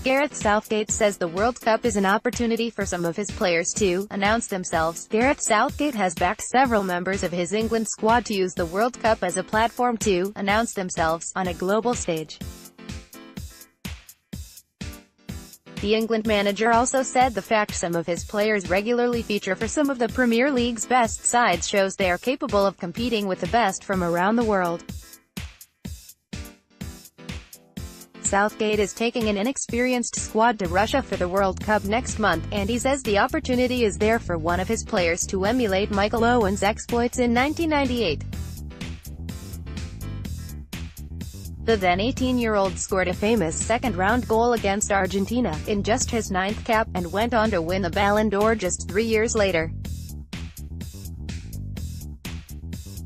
Gareth Southgate says the World Cup is an opportunity for some of his players to announce themselves. Gareth Southgate has backed several members of his England squad to use the World Cup as a platform to announce themselves on a global stage. The England manager also said the fact some of his players regularly feature for some of the Premier League's best sides shows they are capable of competing with the best from around the world. Southgate is taking an inexperienced squad to Russia for the World Cup next month, and he says the opportunity is there for one of his players to emulate Michael Owen's exploits in 1998. The then 18-year-old scored a famous second-round goal against Argentina, in just his 9th cap, and went on to win the Ballon d'Or just 3 years later.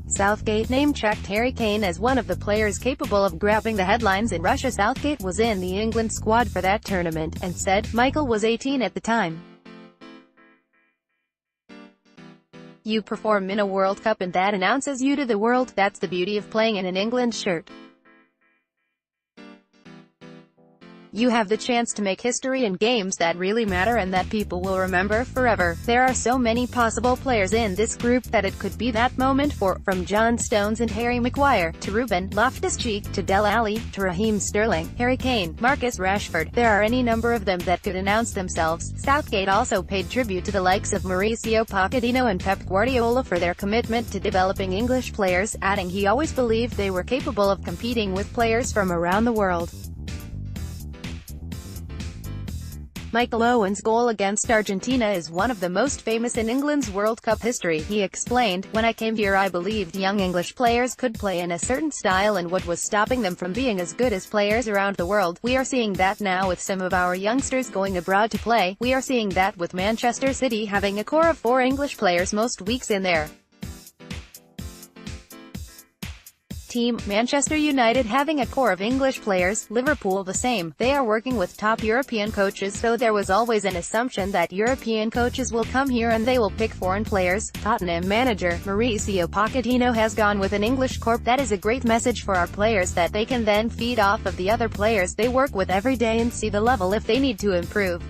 Southgate name-checked Harry Kane as one of the players capable of grabbing the headlines in Russia. Southgate was in the England squad for that tournament, and said, "Michael was 18 at the time. You perform in a World Cup and that announces you to the world. That's the beauty of playing in an England shirt. You have the chance to make history in games that really matter and that people will remember forever. There are so many possible players in this group that it could be that moment for, from John Stones and Harry Maguire, to Ruben Loftus-Cheek, to Dele Alli, to Raheem Sterling, Harry Kane, Marcus Rashford. There are any number of them that could announce themselves." Southgate also paid tribute to the likes of Mauricio Pochettino and Pep Guardiola for their commitment to developing English players, adding he always believed they were capable of competing with players from around the world. Michael Owen's goal against Argentina is one of the most famous in England's World Cup history. He explained, "When I came here I believed young English players could play in a certain style and what was stopping them from being as good as players around the world. We are seeing that now with some of our youngsters going abroad to play. We are seeing that with Manchester City having a core of 4 English players most weeks in their team, Manchester United having a core of English players, Liverpool the same. They are working with top European coaches, so there was always an assumption that European coaches will come here and they will pick foreign players." Tottenham manager Mauricio Pochettino has gone with an English corps. "That is a great message for our players that they can then feed off of the other players they work with every day and see the level if they need to improve."